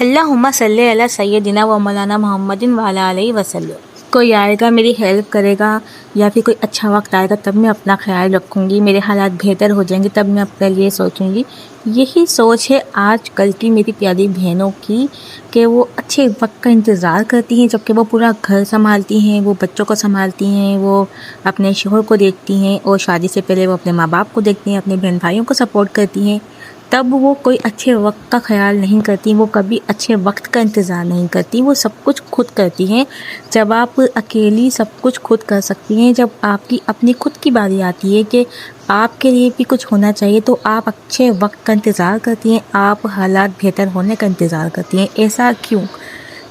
अल्लाहुम्मा सल्ली अला सय्यदिना व मौलाना मोहम्मदिन व अला आलिहि वसल्लम। कोई आएगा मेरी हेल्प करेगा या फिर कोई अच्छा वक्त आएगा तब मैं अपना ख्याल रखूँगी, मेरे हालात बेहतर हो जाएंगे तब मैं अपने लिए सोचूंगी। यही सोच है आजकल की मेरी प्यारी बहनों की कि वो अच्छे वक्त का इंतज़ार करती हैं, जबकि वो पूरा घर संभालती हैं, वो बच्चों को संभालती हैं, वो अपने शोहर को देखती हैं और शादी से पहले वो अपने माँ बाप को देखती हैं, अपने बहन भाइयों को सपोर्ट करती हैं। तब वो कोई अच्छे वक्त का ख्याल नहीं करती, वो कभी अच्छे वक्त का इंतज़ार नहीं करती, वो सब कुछ खुद करती हैं। जब आप अकेली सब कुछ खुद कर सकती हैं, जब आपकी अपनी खुद की बारी आती है कि आपके लिए भी कुछ होना चाहिए, तो आप अच्छे वक्त का इंतज़ार करती हैं, आप हालात बेहतर होने का इंतज़ार करती हैं। ऐसा क्यों?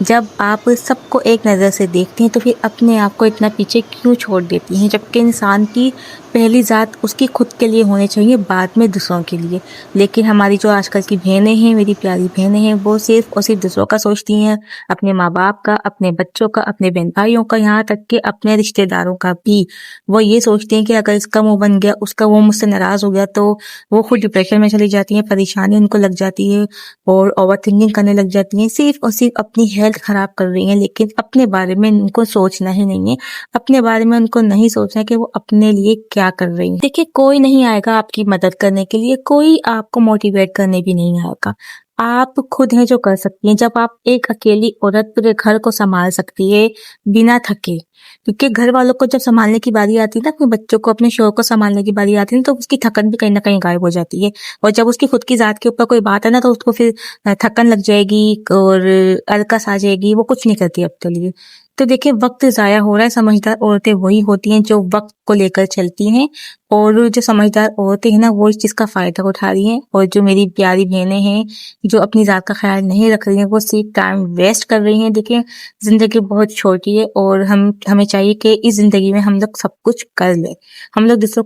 जब आप सबको एक नज़र से देखती हैं तो फिर अपने आप को इतना पीछे क्यों छोड़ देती हैं, जबकि इंसान की पहली ज़ात उसकी खुद के लिए होनी चाहिए, बाद में दूसरों के लिए। लेकिन हमारी जो आजकल की बहनें हैं, मेरी प्यारी बहनें हैं, वो सिर्फ और सिर्फ दूसरों का सोचती हैं, अपने माँ बाप का, अपने बच्चों का, अपने बहन भाइयों का, यहाँ तक कि अपने रिश्तेदारों का भी। वो ये सोचती हैं कि अगर इसका मुँह बन गया, उसका वो मुझसे नाराज़ हो गया, तो वो खुद डिप्रेशन में चली जाती हैं, परेशानी उनको लग जाती है और ओवर थिंकिंग करने लग जाती हैं, सिर्फ और सिर्फ अपनी हेल्थ खराब कर रही हैं। लेकिन अपने बारे में उनको सोचना ही नहीं है, अपने बारे में उनको नहीं सोचना है कि वो अपने लिए क्या कर रही हैं। देखिए, कोई नहीं आएगा आपकी मदद करने के लिए, कोई आपको मोटिवेट करने भी नहीं आएगा। आप खुद हैं जो कर सकती हैं। जब आप एक अकेली औरत पूरे घर को संभाल सकती है बिना थके, क्योंकि घर वालों को जब संभालने की बारी आती है ना, अपने बच्चों को, अपने शौहर को संभालने की बारी आती है ना, तो उसकी थकन भी कहीं ना कहीं गायब हो जाती है। और जब उसकी खुद की जात के ऊपर कोई बात है ना, तो उसको फिर थकन लग जाएगी और अलकस आ जाएगी, वो कुछ नहीं करती अपने लिए। तो देखिए, वक्त जाया हो रहा है। समझदार औरतें वही होती हैं जो वक्त को लेकर चलती हैं, और जो समझदार औरतें हैं ना, वो इस चीज का फायदा उठा रही हैं। और जो मेरी प्यारी बहनें हैं जो अपनी जात का ख्याल नहीं रख रही हैं, वो सिर्फ टाइम वेस्ट कर रही हैं। देखिए, जिंदगी बहुत छोटी है और हमें चाहिए कि इस जिंदगी में हम लोग सब कुछ कर लें। हम लोग दूसरों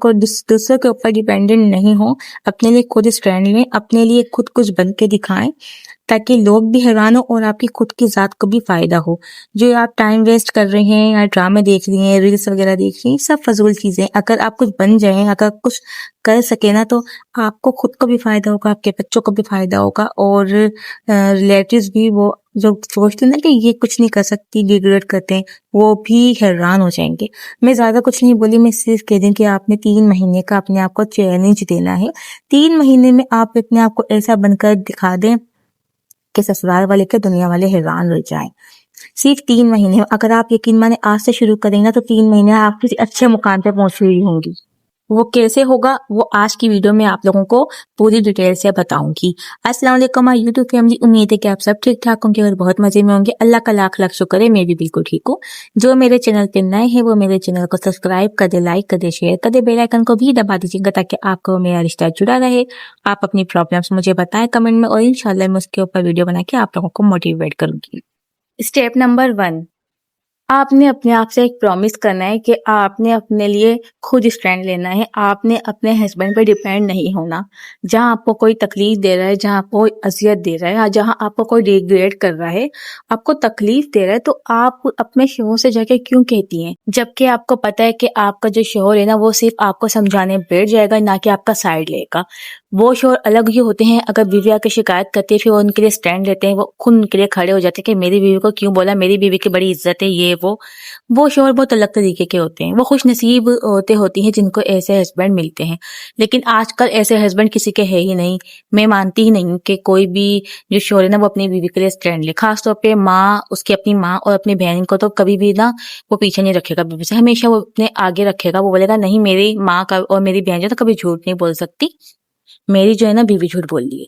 के ऊपर डिपेंडेंट नहीं हो, अपने लिए खुद स्टैंड लें, अपने लिए खुद कुछ बन के दिखाएं, ताकि लोग भी हैरान हो और आपकी खुद की जात को भी फायदा हो। जो आप टाइम वेस्ट कर रहे हैं या ड्रामे देख रही हैं, रील्स वगैरह देख रही हैं, सब फजूल चीजें। अगर आप कुछ बन जाएं, अगर कुछ कर सके ना, तो आपको खुद को भी फायदा होगा, आपके बच्चों को भी फायदा होगा, और रिलेटिव्स भी, वो जो सोचते हैं ना कि ये कुछ नहीं कर सकती, डिग्रेड करते हैं, वो भी हैरान हो जाएंगे। मैं ज्यादा कुछ नहीं बोली, मैं सिर्फ कह दूं कि आपने 3 महीने का अपने आप को चैलेंज देना है। 3 महीने में आप अपने आप को ऐसा बनकर दिखा दें कि ससुराल वाले के दुनिया वाले हैरान रह जाएं। सिर्फ 3 महीने, अगर आप यकीन माने आज से शुरू करेंगे ना, तो 3 महीने आप किसी अच्छे मुकाम पे पहुंच रही होंगी। वो कैसे होगा, वो आज की वीडियो में आप लोगों को पूरी डिटेल से बताऊंगी। अस्सलाम वालेकुम माय यूट्यूब फैमिली, उम्मीद है कि आप सब ठीक ठाक होंगे और बहुत मजे में होंगे। अल्लाह का लाख लाख शुक्र है, मैं भी बिल्कुल ठीक हूँ। जो मेरे चैनल पे नए हैं वो मेरे चैनल को सब्सक्राइब कर दे, लाइक कर दे, शेयर कर दे, बेल आइकन को भी दबा दीजिएगा ताकि आपको मेरा रिश्ता जुड़ा रहे। आप अपनी प्रॉब्लम्स मुझे बताएं कमेंट में और इंशाल्लाह मैं उसके ऊपर वीडियो बना के आप लोगों को मोटिवेट करूंगी। स्टेप नंबर 1, आपने अपने आप से एक प्रॉमिस करना है कि आपने अपने लिए खुद स्टैंड लेना है। आपने अपने हस्बैंड पे डिपेंड नहीं होना। जहां आपको कोई तकलीफ दे रहा है, जहां आपको कोई अजियत दे रहा है, जहां आपको कोई डिग्रेड कर रहा है, आपको तकलीफ दे रहा है, तो आप अपने शोहर से जाके क्यों कहती हैं, जबकि आपको पता है कि आपका जो शोहर है ना, वो सिर्फ आपको समझाने बैठ जाएगा, ना कि आपका साइड लेगा। वो शोहर अलग ही होते हैं। अगर बीवी आके शिकायत करती है, फिर वो उनके लिए स्टैंड लेते हैं, वो खुद उनके लिए खड़े हो जाते हैं कि मेरी बीवी को क्यों बोला, मेरी बीवी की बड़ी इज्जत है, ये वो शोहर बहुत अलग तरीके के होते हैं। वो खुश नसीब होती हैं जिनको ऐसे हस्बैंड मिलते हैं। लेकिन आजकल ऐसे हस्बैंड किसी के है ही नहीं। मैं मानती ही नहीं कि कोई भी जो शोहर है ना, वो अपनी बीवी के लिए स्टैंड ले। खासतौर पे माँ, उसकी अपनी माँ और अपनी बहन को तो कभी भी ना वो पीछे नहीं रखेगा बीवी से, हमेशा वो अपने आगे रखेगा। वो बोलेगा नहीं, मेरी माँ का और मेरी बहन जो तो कभी झूठ नहीं बोल सकती, मेरी जो है ना बीवी झूठ बोल रही है।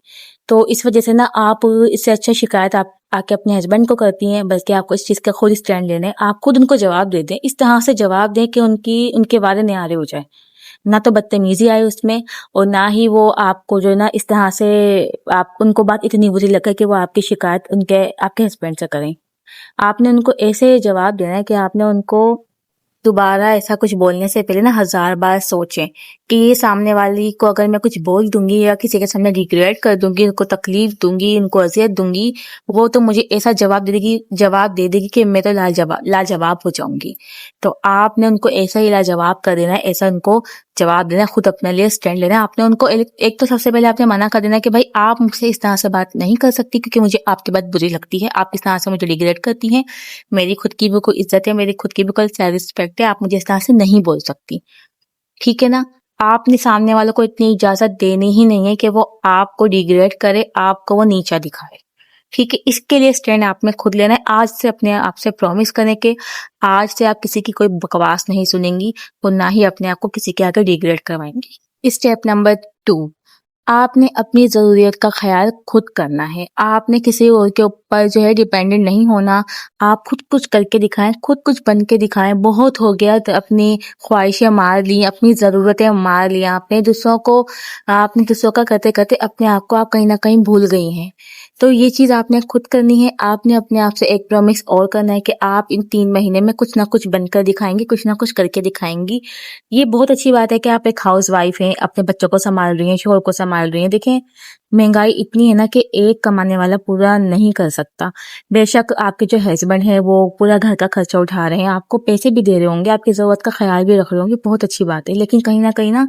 तो इस वजह से ना आप इससे अच्छा शिकायत आप आके अपने हस्बैंड को करती हैं, बल्कि आपको इस चीज का खुद स्टैंड लेना है। आप खुद उनको जवाब दे दें, इस तरह से जवाब दें कि उनके वादे न्यारे हो जाए, ना तो बदतमीजी आए उसमें, और ना ही वो आपको जो है ना इस तरह से आप उनको बात इतनी बुरी लगे कि वो आपकी शिकायत आपके हस्बैंड से करें। आपने उनको ऐसे जवाब देना है कि आपने उनको दोबारा ऐसा कुछ बोलने से पहले ना 1000 बार सोचें कि ये सामने वाली को अगर मैं कुछ बोल दूंगी या किसी के सामने रिग्रेट कर दूंगी, उनको तकलीफ दूंगी, उनको अजियत दूंगी, वो तो मुझे ऐसा जवाब दे देगी कि मैं तो लाजवाब हो जाऊंगी। तो आपने उनको ऐसा ही लाजवाब कर देना है, ऐसा उनको जवाब देना, खुद अपने लिए स्टैंड लेना है। आपने उनको एक तो सबसे पहले आपने मना कर देना है कि भाई आप मुझसे इस तरह से बात नहीं कर सकती, क्योंकि मुझे आपकी बात बुरी लगती है, आप इस तरह से मुझे रिग्रेट करती हैं, मेरी खुद की भी कोई इज्जत है, मेरी खुद की भी कोई सेल्फ रिस्पेक्ट है, आप मुझे इस तरह से नहीं बोल सकती। ठीक है ना? आपने सामने वालों को इतनी इजाजत देनी ही नहीं है कि वो आपको डिग्रेड करे, आपको वो नीचा दिखाए। ठीक है, इसके लिए स्टैंड आप में खुद लेना है। आज से अपने आप से प्रॉमिस करें कि आज से आप किसी की कोई बकवास नहीं सुनेंगी और ना ही अपने आप को किसी के आगे डिग्रेड करवाएंगी। स्टेप नंबर 2, आपने अपनी ज़रूरियत का ख्याल खुद करना है। आपने किसी और के ऊपर जो है डिपेंडेंट नहीं होना। आप खुद कुछ करके दिखाएं, खुद कुछ बन के दिखाएं। बहुत हो गया तो अपनी ख्वाहिशें मार ली, अपनी ज़रूरतें मार लिया, आपने दूसरों का करते करते अपने आप को आप कहीं ना कहीं भूल गई हैं। तो ये चीज़ आपने खुद करनी है। आपने अपने आप से एक प्रॉमिस और करना है कि आप इन 3 महीने में कुछ ना कुछ बनकर दिखाएंगी, कुछ ना कुछ करके दिखाएंगी। ये बहुत अच्छी बात है कि आप एक हाउस वाइफ हैं, अपने बच्चों को संभाल रही हैं, शोहर को संभाल रही हैं। देखें, महंगाई इतनी है ना कि एक कमाने वाला पूरा नहीं कर सकता। बेशक आपके जो हस्बैंड है वो पूरा घर का खर्चा उठा रहे हैं, आपको पैसे भी दे रहे होंगे, आपकी ज़रूरत का ख्याल भी रख रहे होंगे, बहुत अच्छी बात है। लेकिन कहीं ना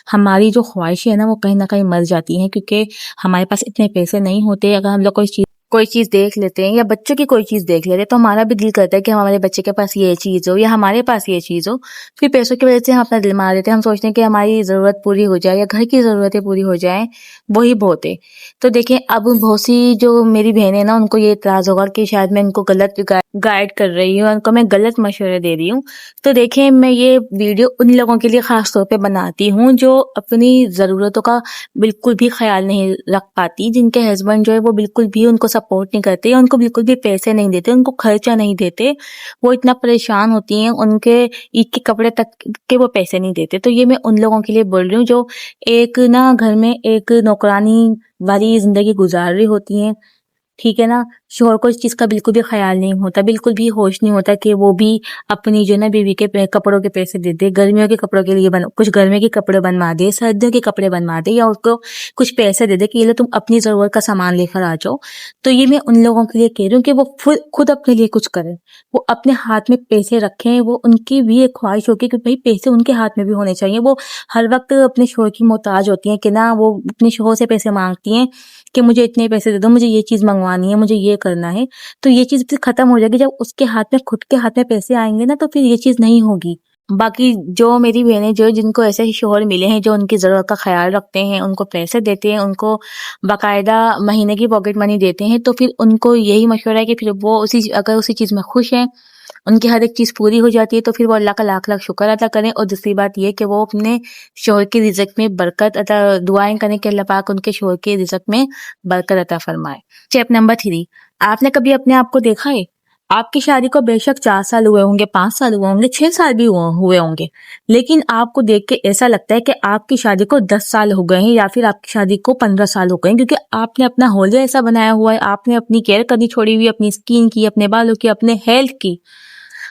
हमारी जो ख्वाहिशें है ना वो कहीं ना कहीं मर जाती हैं, क्योंकि हमारे पास इतने पैसे नहीं होते। अगर हम लोग कोई चीज देख लेते हैं या बच्चों की कोई चीज देख लेते हैं तो हमारा भी दिल करता है कि हमारे बच्चे के पास ये चीज हो या हमारे पास ये चीज हो। फिर पैसों की वजह से हम अपना दिल मार देते हैं। हम सोचते हैं कि हमारी जरूरत पूरी हो जाए या घर की जरूरतें पूरी हो जाए, वही बहुत है। तो देखें, अब बहुत सी जो मेरी बहनें ना, उनको ये इतराज होगा कि शायद मैं उनको गलत गाइड कर रही हूँ, उनको मैं गलत मशवरे दे रही हूँ। तो देखें, मैं ये वीडियो उन लोगों के लिए खास तौर पे बनाती हूँ जो अपनी जरूरतों का बिल्कुल भी ख्याल नहीं रख पाती, जिनके हस्बैंड जो है वो बिल्कुल भी उनको सपोर्ट नहीं करते या उनको बिल्कुल भी पैसे नहीं देते, उनको खर्चा नहीं देते। वो इतना परेशान होती हैं, उनके ईद के कपड़े तक के वो पैसे नहीं देते। तो ये मैं उन लोगों के लिए बोल रही हूँ जो एक ना घर में एक नौकरानी वाली जिंदगी गुजार रही होती हैं। ठीक है ना? शोहर को इस चीज का बिल्कुल भी ख्याल नहीं होता, बिल्कुल भी होश नहीं होता कि वो भी अपनी जो ना बीवी के कपड़ों के पैसे दे दे, गर्मियों के कपड़ों के लिए कुछ गर्मियों के कपड़े बनवा दे, सर्दियों के कपड़े बनवा दे, या उसको कुछ पैसे दे दे कि ये लो तुम अपनी जरूरत का सामान लेकर आ जाओ। तो ये मैं उन लोगों के लिए कह रही हूँ कि वो खुद अपने लिए कुछ करें, वो अपने हाथ में पैसे रखें। वो उनकी भी एक ख्वाहिश होगी कि भाई पैसे उनके हाथ में भी होने चाहिए। वो हर वक्त अपने शोहर की मोहताज होती हैं कि ना, वो अपने शोहर से पैसे मांगती हैं कि मुझे इतने पैसे दे दो, मुझे ये चीज मंगवानी है, मुझे ये करना है। तो ये चीज फिर खत्म हो जाएगी जब उसके हाथ में, खुद के हाथ में पैसे आएंगे ना, तो फिर ये चीज नहीं होगी। बाकी जो मेरी बहनें जो जिनको ऐसे ही शोहर मिले हैं जो उनकी जरूरत का ख्याल रखते हैं, उनको पैसे देते हैं, उनको बाकायदा महीने की पॉकेट मनी देते हैं, तो फिर उनको यही मशवरा है कि फिर वो अगर उसी चीज में खुश हैं, उनकी हर एक चीज पूरी हो जाती है, तो फिर वो अल्लाह का लाख लाख शुक्र अदा करें। और दूसरी बात ये कि वो अपने शोहर की रिज़्क में बरकत अता दुआएं करें कि अल्लाह पाक उनके शोहर की रिज़्क में बरकत अता फरमाए। स्टेप नंबर 3, आपने कभी अपने आप को देखा है? आपकी शादी को बेशक 4 साल हुए होंगे, 5 साल हुए होंगे, 6 साल भी हुए होंगे, लेकिन आपको देख के ऐसा लगता है कि आपकी शादी को 10 साल हो गए हैं या फिर आपकी शादी को 15 साल हो गए हैं, क्योंकि आपने अपना होलिया ऐसा बनाया हुआ है। आपने अपनी केयर करनी छोड़ी हुई, अपनी स्किन की, अपने बालों की, अपने हेल्थ की,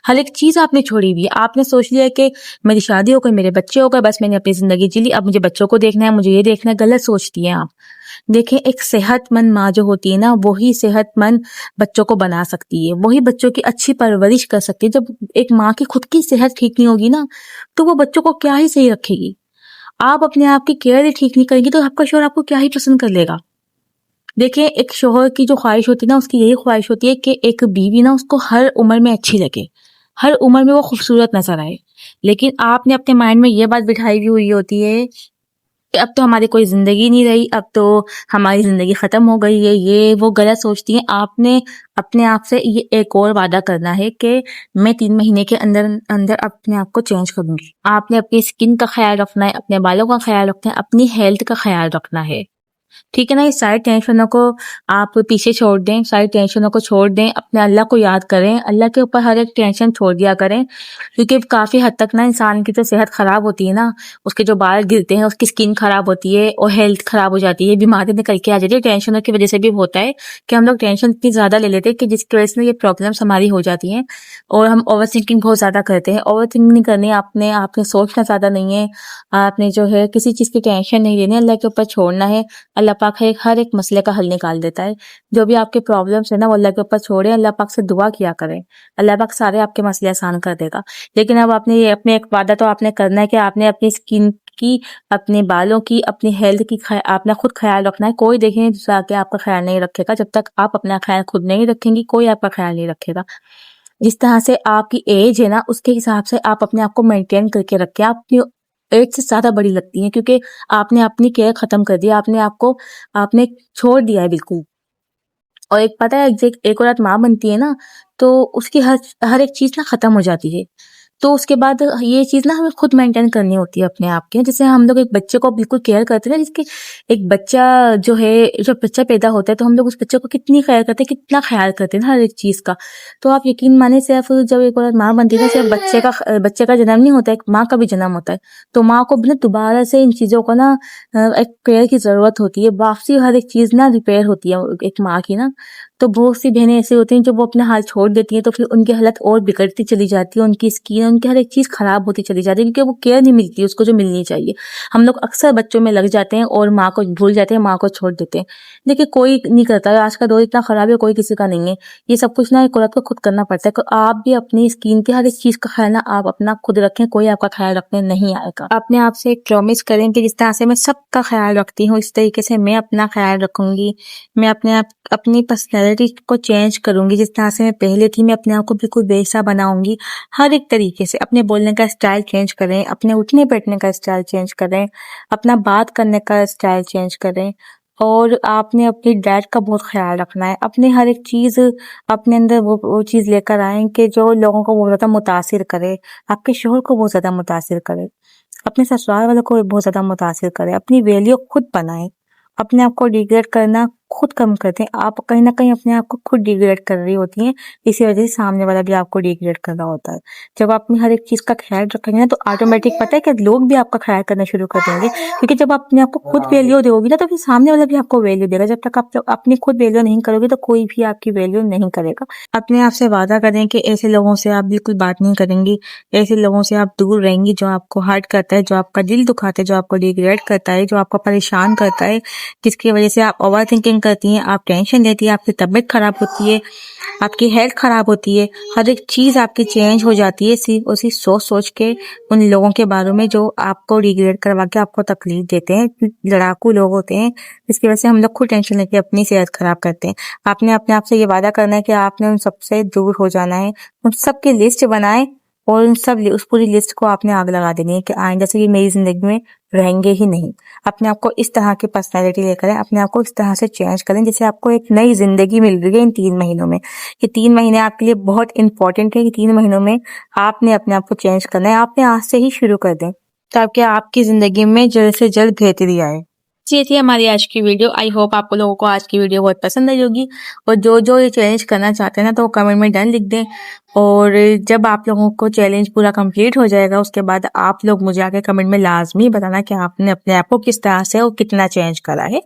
हर एक चीज आपने छोड़ी हुई है। आपने सोच लिया कि मेरी शादी हो गई, मेरे बच्चे हो गए, बस मैंने अपनी जिंदगी जी ली, अब मुझे बच्चों को देखना है, मुझे ये देखना है। गलत सोचती हैं आप। देखें, एक सेहतमंद माँ जो होती है ना, वही सेहतमंद बच्चों को बना सकती है, वही बच्चों की अच्छी परवरिश कर सकती है। जब एक माँ की खुद की सेहत ठीक नहीं होगी ना, तो वो बच्चों को क्या ही सही रखेगी। आप अपने आप की केयर ही ठीक नहीं करेंगी तो आपका शोहर आपको क्या ही पसंद कर लेगा। देखिए, एक शोहर की जो ख्वाहिश होती है ना, उसकी यही ख्वाहिश होती है कि एक बीवी ना उसको हर उम्र में अच्छी लगे, हर उम्र में वो खूबसूरत नजर आए। लेकिन आपने अपने माइंड में ये बात बिठाई हुई होती है कि अब तो हमारी कोई जिंदगी नहीं रही, अब तो हमारी जिंदगी खत्म हो गई है। ये वो गलत सोचती है। आपने अपने आप से ये एक और वादा करना है कि मैं 3 महीने के अंदर अंदर अपने आप को चेंज करूंगी। आपने अपनी स्किन का ख्याल रखना है, अपने बालों का ख्याल रखना है, अपनी हेल्थ का ख्याल रखना है। ठीक है ना। ये सारी टेंशनों को आप पीछे छोड़ दें, सारी टेंशनों को छोड़ दें, अपने अल्लाह को याद करें, अल्लाह के ऊपर हर एक टेंशन छोड़ दिया करें। क्योंकि काफ़ी हद तक ना इंसान की जो सेहत ख़राब होती है ना, उसके जो बाल गिरते हैं, उसकी स्किन ख़राब होती है और हेल्थ ख़राब हो जाती है, बीमारी निकल के आ जाती है। टेंशनों की वजह से भी होता है कि हम लोग टेंशन इतनी ज़्यादा ले लेते हैं कि जिसकी वजह से ये प्रॉब्लम्स हमारी हो जाती हैं और हम ओवर थिंकिंग बहुत ज़्यादा करते हैं। ओवर थिंकिंग नहीं करनी आपने, आपने सोचना ज़्यादा नहीं है, आपने जो है किसी चीज़ की टेंशन नहीं लेनी, अल्लाह के ऊपर छोड़ना है। अल्लाह पाक हर एक मसले का हल निकाल देता है। जो भी आपके प्रॉब्लम्स है ना, वो अल्लाह के ऊपर छोड़े, अल्लाह पाक से दुआ किया करें, अल्लाह पाक सारे आपके मसले आसान कर देगा। लेकिन अब आपने ये अपने एक वादा तो आपने करना है कि आपने अपनी स्किन की, अपने बालों की, अपनी हेल्थ की आपने खुद ख्याल रखना है। कोई देखें दूसरा आके आपका ख्याल नहीं रखेगा। जब तक आप अपना ख्याल खुद नहीं रखेंगी, कोई आपका ख्याल नहीं रखेगा। जिस तरह से आपकी एज है ना, उसके हिसाब से आप अपने आप को मेंटेन करके रखें। आप अपनी एज से ज़्यादा बड़ी लगती हैं क्योंकि आपने अपनी केयर खत्म कर दी, आपने आपको आपने छोड़ दिया है बिल्कुल। और एक पता है, एक औरत माँ बनती है ना, तो उसकी हर एक चीज़ ना खत्म हो जाती है। तो उसके बाद ये चीज़ ना हमें खुद मेंटेन करनी होती है अपने आप के। जैसे हम लोग एक बच्चे को बिल्कुल केयर करते हैं ना, जिसके एक बच्चा जो है, जो बच्चा पैदा होता है तो हम लोग उस बच्चे को कितनी केयर करते हैं, कितना ख्याल करते हैं ना हर एक चीज़ का। तो आप यकीन माने, सिर्फ जब एक औरत माँ बनती है ना, सिर्फ बच्चे का जन्म नहीं होता है, एक माँ का भी जन्म होता है। तो माँ को भी ना दोबारा से इन चीज़ों को ना एक केयर की ज़रूरत होती है। वापसी हर एक चीज़ ना रिपेयर होती है एक माँ की ना। तो बहुत सी बहनें ऐसी होती हैं जो वो अपना हाल छोड़ देती हैं, तो फिर उनकी हालत और बिगड़ती चली जाती है, उनकी स्किन, उनकी हर एक चीज़ खराब होती चली जाती है क्योंकि वो केयर नहीं मिलती उसको जो मिलनी चाहिए। हम लोग अक्सर बच्चों में लग जाते हैं और माँ को भूल जाते हैं, माँ को छोड़ देते हैं। देखिए कोई नहीं करता है, आज का दौर इतना खराब है, कोई किसी का नहीं है। ये सब कुछ ना एक औरत को खुद करना पड़ता है। तो आप भी अपनी स्किन की हर एक चीज़ का ख्याल ना आप अपना खुद रखें, कोई आपका ख्याल रखने नहीं आएगा। अपने आप से एक प्रॉमिस करें कि जिस तरह से मैं सबका ख्याल रखती हूँ, इस तरीके से मैं अपना ख्याल रखूंगी। मैं अपनी पर्सनैलिटी को चेंज करूंगी। जिस तरह से मैं पहले थी, मैं अपने आप को बिल्कुल वैसा बनाऊंगी। हर एक तरीके से अपने बोलने का स्टाइल चेंज करें, अपने उठने बैठने का स्टाइल चेंज करें, अपना बात करने का स्टाइल चेंज करें। और आपने अपनी डाइट का बहुत ख्याल रखना है। अपने हर एक चीज़ अपने अंदर वो चीज़ लेकर आएं कि जो लोगों को बहुत ज़्यादा मुतासिर करे, आपके शोहर को बहुत ज़्यादा मुतासिर करे, अपने ससुराल वालों को भी बहुत ज़्यादा मुतासिर करे। अपनी वैल्यू खुद बनाएं। अपने आप को डिग्रेड करना खुद कम कर दें। आप कहीं न कहीं अपने आप को खुद डिग्रेड कर रही होती हैं, इसी वजह से सामने वाला भी आपको डिग्रेड कर रहा होता है। जब आप अपनी हर एक चीज़ का ख्याल रखेंगे ना, तो ऑटोमेटिक पता है कि लोग भी आपका ख्याल करना शुरू कर देंगे। क्योंकि जब आप अपने आप को खुद वैल्यू दोगी ना, तो फिर सामने वाला भी आपको वैल्यू देगा। जब तक आप अपनी खुद वैल्यू नहीं करोगे, तो कोई भी आपकी वैल्यू नहीं करेगा। अपने आप से वादा करें कि ऐसे लोगों से आप बिल्कुल बात नहीं करेंगी, ऐसे लोगों से आप दूर रहेंगी जो आपको हर्ट करता है, जो आपका दिल दुखाता है, जो आपको डिग्रेड करता है, जो आपको परेशान करता है, जिसकी वजह से आप ओवर थिंकिंग करती हैं, आप टेंशन लेती है, आपकी तबीयत खराब होती है, आपकी हेल्थ खराब होती है, हर एक चीज़ आपकी चेंज हो जाती है सिर्फ उसी सोच के उन लोगों के बारे में जो आपको रिग्रेट करवा के आपको तकलीफ देते हैं। लड़ाकू लोग होते हैं, इसकी वजह से हम लोग खुद टेंशन लेके अपनी सेहत खराब करते हैं। आपने अपने आप से ये वादा करना है कि आपने उन सबसे दूर हो जाना है। उन सब की लिस्ट बनाएं और उस पूरी लिस्ट को आपने आग लगा देनी है कि आइंदा से ये मेरी जिंदगी में रहेंगे ही नहीं। अपने आप को इस तरह की पर्सनैलिटी लेकर आएं, अपने आप को इस तरह से चेंज करें जैसे आपको एक नई जिंदगी मिल रही है इन 3 महीनों में। ये 3 महीने आपके लिए बहुत इंपॉर्टेंट है। कि 3 महीनों में आपने अपने आप को चेंज करना है। आपने आज से ही शुरू कर दें ताकि आपकी जिंदगी में जल्द से जल्द बेहतरी आए। ये थी हमारी आज की वीडियो। आई होप आप लोगों को आज की वीडियो बहुत पसंद आई होगी। और जो ये चैलेंज करना चाहते हैं ना, तो वो कमेंट में डन लिख दें। और जब आप लोगों को चैलेंज पूरा कंप्लीट हो जाएगा, उसके बाद आप लोग मुझे आके कमेंट में लाजमी बताना कि आपने अपने आप को किस तरह से और कितना चेंज करा है।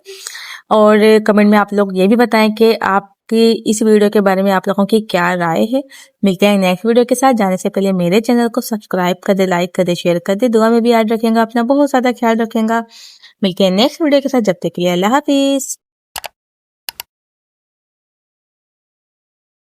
और कमेंट में आप लोग ये भी बताएं कि आपकी इस वीडियो के बारे में आप लोगों की क्या राय है। मिलते हैं नेक्स्ट वीडियो के साथ। जाने से पहले मेरे चैनल को सब्सक्राइब कर दे, लाइक कर दे, शेयर कर दे। दुआ में भी याद रखेंगे, अपना बहुत ज़्यादा ख्याल रखेंगे। मिलते हैं नेक्स्ट वीडियो के साथ। जब तक के लिए अल्लाह हाफिज।